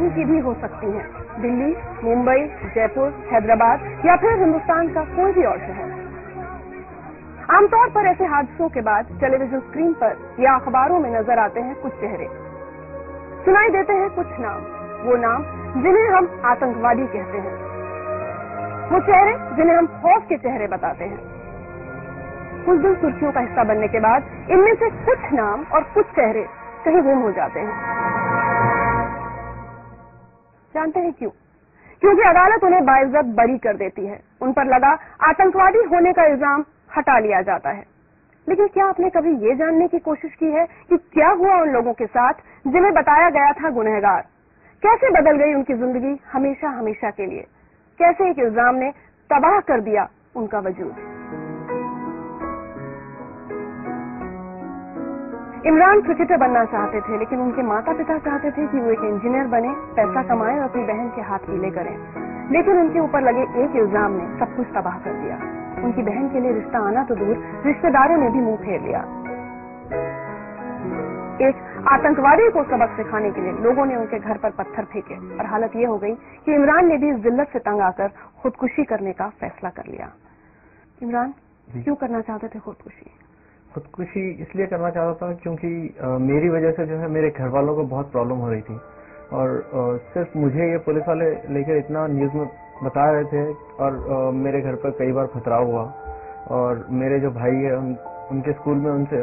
कहीं की भी हो सकती हैं, दिल्ली, मुंबई, जयपुर, हैदराबाद या फिर हिंदुस्तान का कोई भी और शहर। आमतौर पर ऐसे हादसों के बाद टेलीविजन स्क्रीन पर या अखबारों में नजर आते हैं कुछ चेहरे, सुनाई देते हैं कुछ नाम, वो नाम जिन्हें हम आतंकवादी कहते हैं, वो चेहरे जिन्हें हम खौफ के चेहरे बताते हैं। कुछ दिन सुर्खियों का हिस्सा बनने के बाद इनमें से कुछ नाम और कुछ चेहरे कहीं गुम हो जाते हैं। जानते हैं क्यों? क्योंकि अदालत उन्हें बाइज्जत बरी कर देती है, उन पर लगा आतंकवादी होने का इल्जाम हटा लिया जाता है। लेकिन क्या आपने कभी ये जानने की कोशिश की है कि क्या हुआ उन लोगों के साथ जिन्हें बताया गया था गुनहगार? कैसे बदल गई उनकी जिंदगी हमेशा हमेशा के लिए? कैसे एक इल्जाम ने तबाह कर दिया उनका वजूद? इमरान क्रिकेटर बनना चाहते थे, लेकिन उनके माता पिता चाहते थे कि वो एक इंजीनियर बने, पैसा कमाएं और अपनी बहन के हाथ पीले करें। लेकिन उनके ऊपर लगे एक इल्जाम ने सब कुछ तबाह कर दिया। उनकी बहन के लिए रिश्ता आना तो दूर, रिश्तेदारों ने भी मुंह फेर लिया। एक आतंकवादी को सबक सिखाने के लिए लोगों ने उनके घर पर पत्थर फेंके और हालत ये हो गई कि इमरान ने भी इस जिल्लत से तंग आकर खुदकुशी करने का फैसला कर लिया। इमरान, क्यों करना चाहते थे खुदकुशी? खुदकुशी इसलिए करना चाहता था क्योंकि मेरी वजह से जो है मेरे घर वालों को बहुत प्रॉब्लम हो रही थी और सिर्फ मुझे ये पुलिस वाले लेकर इतना न्यूज में बता रहे थे और मेरे घर पर कई बार खतरा हुआ और मेरे जो भाई है उनके स्कूल में उनसे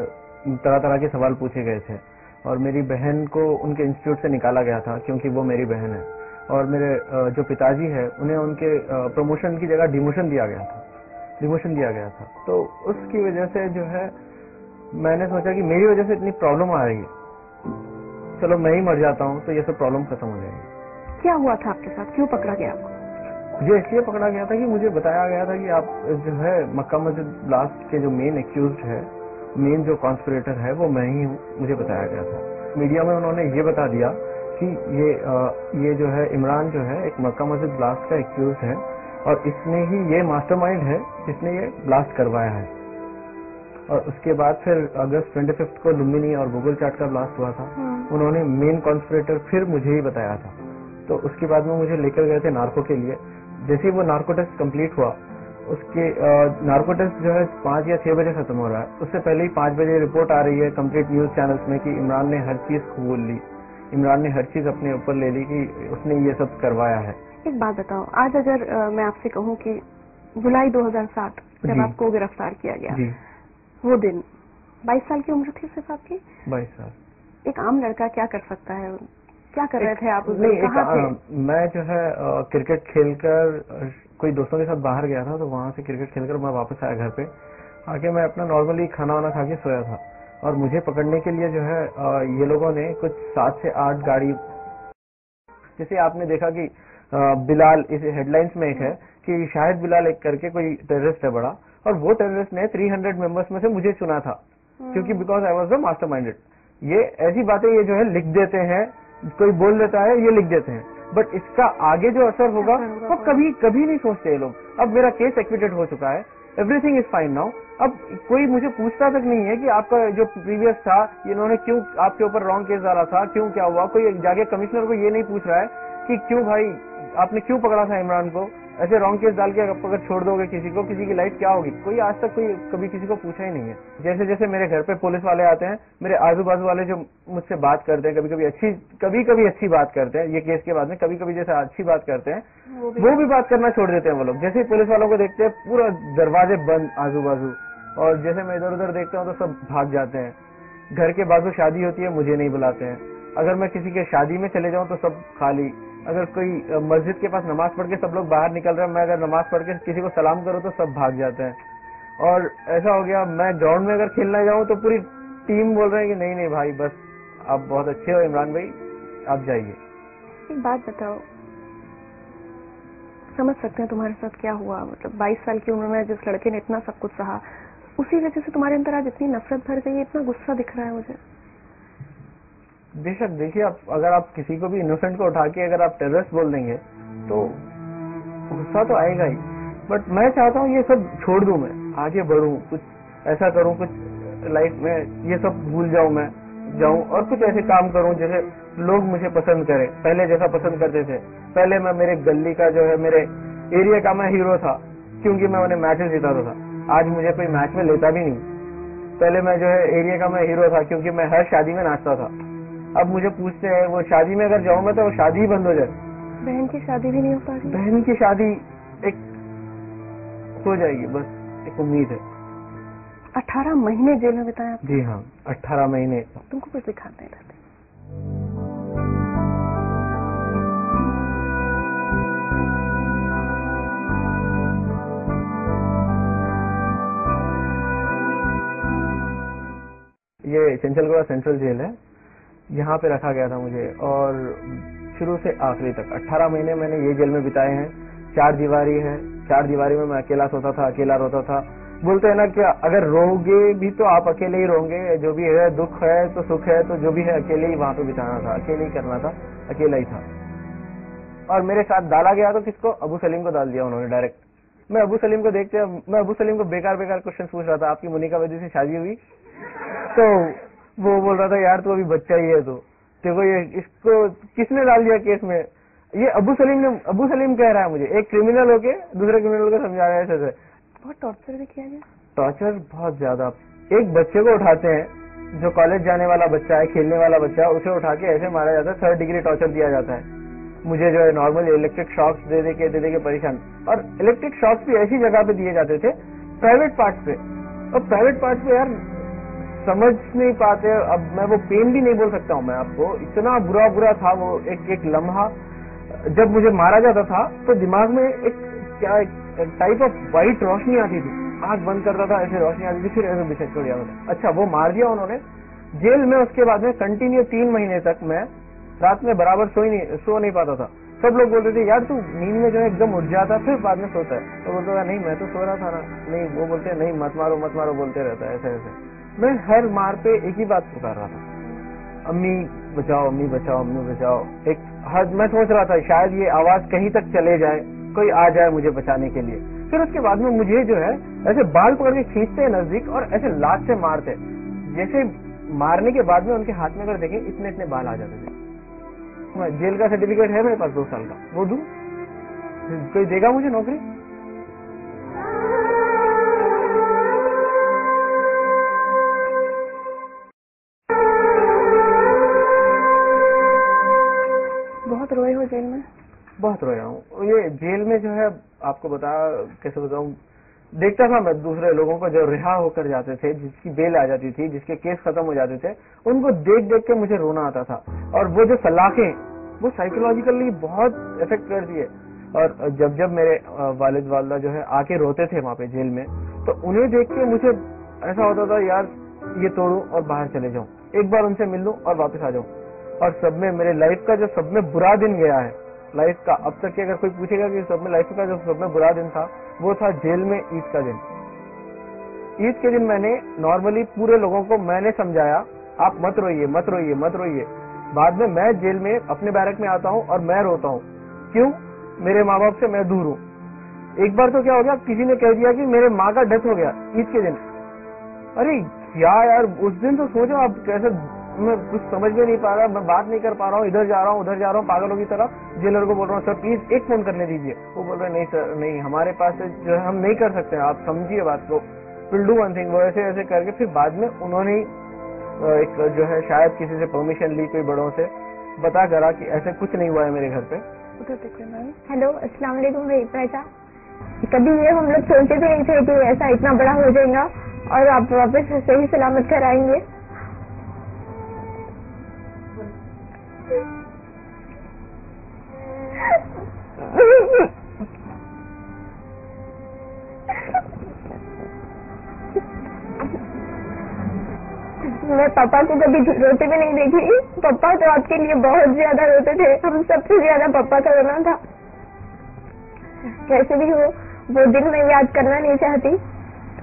तरह तरह के सवाल पूछे गए थे और मेरी बहन को उनके इंस्टीट्यूट से निकाला गया था क्योंकि वो मेरी बहन है और मेरे जो पिताजी है उन्हें उनके प्रमोशन की जगह डिमोशन दिया गया था। तो उसकी वजह से जो है मैंने सोचा कि मेरी वजह से इतनी प्रॉब्लम आ रही है, चलो मैं ही मर जाता हूँ तो ये सब प्रॉब्लम खत्म हो जाएगी। क्या हुआ था आपके साथ? क्यों पकड़ा गया आपको? मुझे इसलिए पकड़ा गया था कि मुझे बताया गया था कि आप जो है मक्का मस्जिद ब्लास्ट के जो मेन एक्यूज्ड है, मेन जो कॉन्स्पिरेटर है वो मैं ही हूँ, मुझे बताया गया था। मीडिया में उन्होंने ये बता दिया कि ये जो है इमरान जो है एक मक्का मस्जिद ब्लास्ट का एक्यूज्ड है और इसने ही ये मास्टरमाइंड है जिसने ये ब्लास्ट करवाया है। और उसके बाद फिर अगस्त 25 को लुम्बिनी और गूगल चाट का ब्लास्ट हुआ था, उन्होंने मेन कॉन्स्पिरेटर फिर मुझे ही बताया था। तो उसके बाद में मुझे लेकर गए थे नार्को के लिए। जैसे ही वो नार्को टेस्ट कंप्लीट हुआ, उसके नार्को टेस्ट जो है 5 या 6 बजे खत्म हो रहा है, उससे पहले ही 5 बजे रिपोर्ट आ रही है कंप्लीट न्यूज चैनल्स में कि इमरान ने हर चीज कबूल ली, इमरान ने हर चीज अपने ऊपर ले ली कि उसने ये सब करवाया है। एक बात बताओ, आज अगर मैं आपसे कहूँ कि जुलाई 2007 जब आपको गिरफ्तार किया गया, जी, वो दिन 22 साल की उम्र थी सिर्फ आपकी? 22 साल। एक आम लड़का क्या कर सकता है? क्या कर रहे थे आप उस दिन? कहाँ थे? मैं जो है क्रिकेट खेलकर कोई दोस्तों के साथ बाहर गया था, तो वहां से क्रिकेट खेलकर मैं वापस आया घर पे। आके मैं अपना नॉर्मली खाना वाना खा के सोया था और मुझे पकड़ने के लिए जो है ये लोगों ने कुछ 7 से 8 गाड़ी, जैसे आपने देखा कि बिलाल, इस हेडलाइंस में एक है कि शाहिद बिलाल एक करके कोई टेररिस्ट है बड़ा, और वो टेररिस्ट ने 300 मेंबर्स में से मुझे चुना था क्योंकि बिकॉज आई वाज द मास्टरमाइंडेड। ये ऐसी बातें ये जो है लिख देते हैं, कोई बोल देता है ये लिख देते हैं, बट इसका आगे जो असर होगा वो कभी कभी नहीं सोचते ये लोग। अब मेरा केस एक्विटेड हो चुका है, एवरीथिंग इज फाइन नाउ। अब कोई मुझे पूछता तक नहीं है कि आपका जो प्रीवियस था इन्होंने क्यों आपके ऊपर रॉन्ग केस डाला था, क्यों क्या हुआ। कोई जाके कमिश्नर को ये नहीं पूछ रहा है कि क्यों भाई आपने क्यों पकड़ा था इमरान को, ऐसे रॉन्ग केस डाल के अगर छोड़ दोगे किसी को, किसी की लाइफ क्या होगी। कोई आज तक कोई कभी किसी को पूछा ही नहीं है। जैसे जैसे मेरे घर पे पुलिस वाले आते हैं, मेरे आजू बाजू वाले जो मुझसे बात करते हैं, कभी कभी अच्छी बात करते हैं, ये केस के बाद में कभी कभी जैसे अच्छी बात करते हैं, वो भी बात करना छोड़ देते हैं वो लोग। जैसे ही पुलिस वालों को देखते हैं पूरा दरवाजे बंद आजू बाजू, और जैसे मैं इधर उधर देखता हूँ तो सब भाग जाते हैं। घर के बाजू शादी होती है, मुझे नहीं बुलाते हैं। अगर मैं किसी के शादी में चले जाऊं तो सब खाली। अगर कोई मस्जिद के पास नमाज पढ़ के सब लोग बाहर निकल रहे हैं, मैं अगर नमाज पढ़ के किसी को सलाम करूं तो सब भाग जाते हैं। और ऐसा हो गया मैं ग्राउंड में अगर खेलने जाऊं तो पूरी टीम बोल रहे हैं कि नहीं नहीं भाई बस आप बहुत अच्छे हो इमरान भाई, आप जाइए। एक बात बताओ, समझ सकते हैं तुम्हारे साथ क्या हुआ। मतलब 22 साल की उम्र में जिस लड़के ने इतना सब कुछ सहा, उसी वजह से तुम्हारे अंदर आज इतनी नफरत भर गई है, इतना गुस्सा दिख रहा है मुझे। बेशक देखिए, अगर आप किसी को भी इनोसेंट को उठा के अगर आप टेररिस्ट बोल देंगे तो गुस्सा तो आएगा ही, बट मैं चाहता हूँ ये सब छोड़ दूं, मैं आगे बढ़ूं, कुछ ऐसा करूं, कुछ लाइफ में ये सब भूल जाऊं, मैं जाऊं और कुछ ऐसे काम करूं जैसे लोग मुझे पसंद करें, पहले जैसा पसंद करते थे। पहले मैं मेरे गली का जो है, मेरे एरिया का मैं हीरो था, क्योंकि मैं उन्हें मैचेस जिताता था। आज मुझे कोई मैच में लेता भी नहीं। पहले मैं जो है एरिया का मैं हीरो था, क्योंकि मैं हर शादी में नाचता था। अब मुझे पूछते हैं वो शादी में अगर जाऊं मैं तो वो शादी ही बंद हो जाए। बहन की शादी भी नहीं हो पा रही? बहन की शादी एक हो जाएगी, बस एक उम्मीद है। 18 महीने जेल में बिताए आप? जी हाँ, 18 महीने। तुमको कुछ दिखाते नहीं रहते? ये चंचलगढ़ सेंट्रल जेल है, यहाँ पे रखा गया था मुझे, और शुरू से आखिरी तक 18 महीने मैंने ये जेल में बिताए हैं। 4 दीवारी है, 4 दीवारी में मैं अकेला सोता था, अकेला रोता था। बोलते हैं ना कि अगर रोगे भी तो आप अकेले ही रोगे, जो भी है, दुख है तो सुख है तो जो भी है अकेले ही वहां पे बिताना था, अकेले ही करना था, अकेला ही था। और मेरे साथ डाला गया तो किसको? अबू सलीम को डाल दिया उन्होंने डायरेक्ट। मैं अबू सलीम को देखते, मैं अबू सलीम को बेकार बेकार क्वेश्चन पूछ रहा था, आपकी मोनिका वैद्य से शादी हुई? तो वो बोल रहा था यार तू अभी बच्चा ही है, तो देखो ये इसको किसने डाल दिया केस में? ये अबू सलीम कह रहा है मुझे, एक क्रिमिनल होके दूसरे क्रिमिनल को समझा रहा है ऐसे। बहुत टॉर्चर भी किया गया? टॉर्चर बहुत ज्यादा। एक बच्चे को उठाते हैं, जो कॉलेज जाने वाला बच्चा है, खेलने वाला बच्चा है, उसे उठा के ऐसे मारा जाता है, 3rd डिग्री टॉर्चर दिया जाता है। मुझे जो है नॉर्मल इलेक्ट्रिक शॉक्स दे दे के परेशान, और इलेक्ट्रिक शॉक्स भी ऐसी जगह पे दिए जाते थे, प्राइवेट पार्ट पे। और प्राइवेट पार्ट पे यार समझ नहीं पाते। अब मैं वो पेन भी नहीं बोल सकता हूँ मैं आपको, इतना बुरा था वो एक लम्हा। जब मुझे मारा जाता था तो दिमाग में एक टाइप ऑफ व्हाइट रोशनी आती थी, आंख बंद करता था, ऐसे रोशनी आती थी, फिर ऐसे बिछड़ छोड़ दिया। अच्छा, वो मार दिया उन्होंने जेल में। उसके बाद में कंटिन्यू 3 महीने तक मैं रात में बराबर सो नहीं पाता था। सब लोग बोलते थे यार तू नींद में जो है एकदम उठ जाता फिर बाद में सोता है। तो बोलता था नहीं मैं तो सो रहा था ना। नहीं, वो बोलते नहीं मत मारो बोलते रहता है ऐसे। मैं हर मार पे एक ही बात पुकार रहा था, अम्मी बचाओ, अम्मी बचाओ, अम्मी बचाओ। मैं सोच रहा था शायद ये आवाज कहीं तक चले जाए, कोई आ जाए मुझे बचाने के लिए। फिर उसके बाद में मुझे जो है ऐसे बाल पकड़ के खींचते हैं नजदीक और ऐसे लात से मारते। जैसे मारने के बाद में उनके हाथ में अगर देखें इतने बाल आ जाते थे। जेल का सर्टिफिकेट है मेरे पास 2 साल का, वो दूं? कोई देगा मुझे नौकरी? बहुत रोए हो जेल में? बहुत रोया हूँ। ये जेल में जो है आपको कैसे बताऊं, देखता था मैं दूसरे लोगों को जो रिहा होकर जाते थे, जिसकी बेल आ जाती थी, जिसके केस खत्म हो जाते थे, उनको देख के मुझे रोना आता था। और वो जो सलाखें वो साइकोलॉजिकली बहुत इफेक्ट करती है। और जब मेरे वालिद वालदा जो है आके रोते थे वहां पे जेल में, तो उन्हें देख के मुझे ऐसा होता था यार ये तोड़ूं और बाहर चले जाऊं, एक बार उनसे मिल लूं और वापस आ जाऊं। और सब में मेरे लाइफ का जो सब में बुरा दिन गया है लाइफ का, अब तक के अगर कोई पूछेगा कि सब में लाइफ का जो सब में बुरा दिन था, वो था जेल में ईद का दिन। ईद के दिन मैंने नॉर्मली पूरे लोगों को मैंने समझाया आप मत रोइए मत रोइए मत रोइए। बाद में मैं जेल में अपने बैरक में आता हूँ और मैं रोता हूँ। क्यों? मेरे माँ बाप से मैं दूर हूँ। एक बार तो क्या हो गया, किसी ने कह दिया कि मेरे माँ का डेथ हो गया ईद के दिन। अरे क्या यार, उस दिन तो सोचो आप कैसे, मैं कुछ समझ में नहीं पा रहा, मैं बात नहीं कर पा रहा हूँ, इधर जा रहा हूँ उधर जा रहा हूँ पागलों की तरह। जेलर को बोल रहा हूँ सर प्लीज एक फोन करने दीजिए। वो बोल रहे नहीं सर नहीं, हमारे पास जो है हम नहीं कर सकते, आप समझिए बात को, विल डू वन थिंग। वो ऐसे करके फिर बाद में उन्होंने एक जो है शायद किसी से परमिशन ली, कोई बड़ों से बता करा कि ऐसे कुछ नहीं हुआ है मेरे घर पे। हेलो अस्सलाम वालेकुम भाई। कभी ये हम लोग सोचते भी नहीं थे कि ऐसा इतना बड़ा हो जाएगा और आप वापस सही सलामत कर आएंगे। मैं पापा को कभी रोते भी नहीं देखी। पापा तो आपके लिए बहुत ज्यादा रोते थे, हम सबसे ज्यादा पापा का रोना था। कैसे भी हो वो दिन मैं याद करना नहीं चाहती।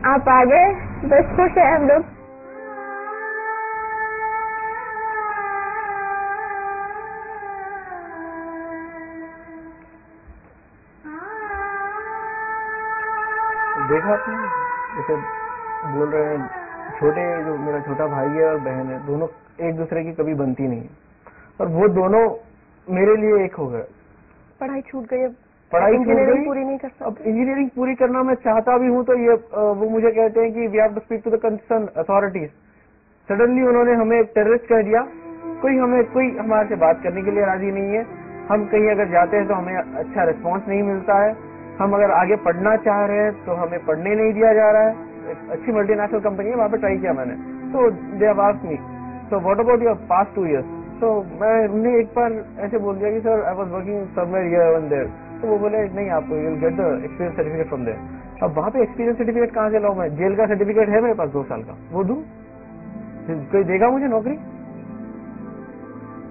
आप आ गए, बस खुश है हम लोग। देखा आपने जैसे बोल रहे हैं, छोटे जो मेरा छोटा भाई है और बहन है, दोनों एक दूसरे की कभी बनती नहीं। और वो दोनों मेरे लिए एक हो गए। पढ़ाई छूट गई, पढ़ाई इंजीनियरिंग पूरी नहीं कर सकते। अब इंजीनियरिंग पूरी करना मैं चाहता भी हूँ तो ये वो मुझे कहते हैं कि we have to speak to the concern authorities. Suddenly उन्होंने हमें एक टेररिस्ट कह दिया, कोई हमारे से बात करने के लिए राजी नहीं है। हम कहीं अगर जाते हैं तो हमें अच्छा रिस्पॉन्स नहीं मिलता है, हम अगर आगे पढ़ना चाह रहे हैं तो हमें पढ़ने नहीं दिया जा रहा है। एक अच्छी मल्टीनेशनल कंपनी है, वहाँ पे ट्राई किया मैंने, तो they have asked me so what about your past 2 years। तो मैंने एक बार ऐसे बोल दिया कि sir I was working somewhere here and there. तो वो बोले नहीं, आप you will get the experience certificate from there. अब वहाँ पे एक्सपीरियंस सर्टिफिकेट कहाँ से लाऊं मैं? जेल का सर्टिफिकेट है मेरे पास 2 साल का, वो दूं? कोई देगा मुझे नौकरी?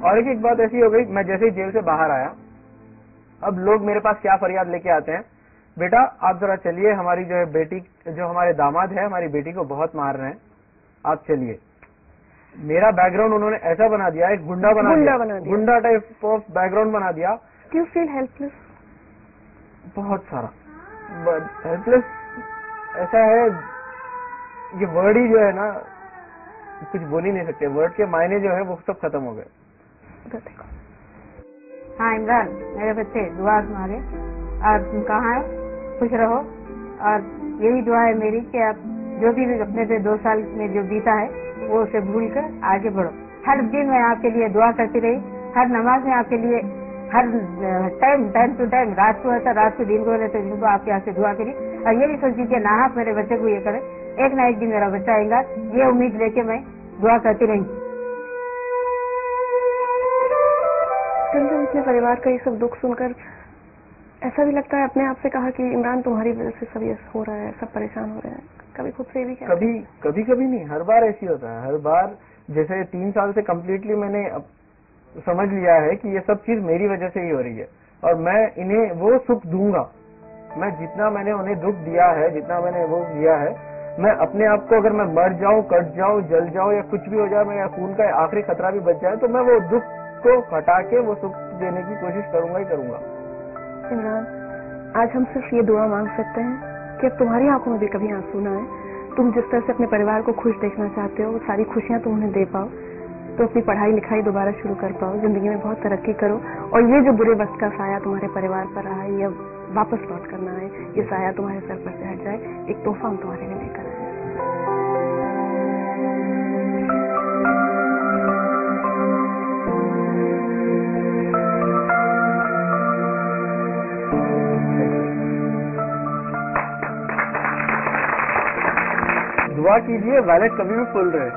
और एक बात ऐसी हो गई, मैं जैसे ही जेल से बाहर आया, अब लोग मेरे पास क्या फरियाद लेके आते हैं, बेटा आप जरा चलिए, हमारी जो है बेटी, जो हमारे दामाद है, हमारी बेटी को बहुत मार रहे हैं, आप चलिए। मेरा बैकग्राउंड उन्होंने ऐसा बना दिया, एक गुंडा बना दिया, गुंडा टाइप ऑफ बैकग्राउंड बना दिया। Do you feel helpless? बहुत सारा हेल्पलेस ऐसा है, ये वर्ड ही जो है ना, कुछ बोल ही नहीं सकते, वर्ड के मायने जो है वो सब खत्म हो गए। हाँ इमरान, मेरे बच्चे दुआ मांगे और तुम कहाँ है, खुश रहो। और यही दुआ है मेरी कि आप जो भी अपने से 2 साल में जो बीता है वो उसे भूल कर आगे बढ़ो। हर दिन मैं आपके लिए दुआ करती रही, हर नमाज में आपके लिए, हर टाइम टू टाइम, रात को रहता, रात को दिन को रहता, दिन को आपके यहाँ से दुआ करी। और ये भी सोचती थी ना आप मेरे बच्चे को ये करे, एक ना एक दिन मेरा बच्चा आएगा, ये उम्मीद लेके मैं दुआ करती रही। अपने परिवार का ये सब दुख सुनकर ऐसा भी लगता है, अपने आप से कहा कि इमरान तुम्हारी वजह से सब ये हो रहा है, सब परेशान हो रहे हैं? कभी खुद से भी कहते हैं? कभी नहीं, हर बार ऐसी होता है। हर बार जैसे 3 साल से कम्प्लीटली मैंने समझ लिया है कि ये सब चीज मेरी वजह से ही हो रही है और मैं इन्हें वो सुख दूंगा। मैं जितना मैंने उन्हें दुख दिया है, जितना मैंने वो दिया है, मैं अपने आप को, अगर मैं मर जाऊं, कट जाऊं, जल जाऊं या कुछ भी हो जाए, मेरा खून का आखिरी खतरा भी बच जाए, तो मैं वो दुख को हटा के वो सुख देने की कोशिश करूंगा ही करूंगा। इमरान, आज हम सिर्फ ये दुआ मांग सकते हैं कि अब तुम्हारी आंखों में भी कभी आंसू ना आए। तुम जिस तरह से अपने परिवार को खुश देखना चाहते हो, वो सारी खुशियां तुम उन्हें दे पाओ, तो अपनी पढ़ाई लिखाई दोबारा शुरू कर पाओ, जिंदगी में बहुत तरक्की करो और ये जो बुरे वक्त का साया तुम्हारे परिवार पर रहा है, ये वापस लौट करना है, ये साया तुम्हारे सर पर से हट जाए। एक तोहफा हम तुम्हारे लिए लेकर आए। दुआ कीजिए वैलेट कभी भी फुल रहे,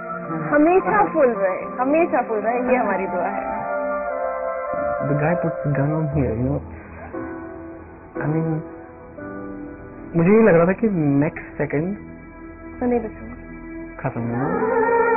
हमेशा फुल रहे, हमेशा फुल रहे, ये हमारी दुआ है। The guy puts the gun on here, you know. I mean, मुझे ये लग रहा था कि नेक्स्ट सेकंड मैं नहीं बचूंगा। खत्म।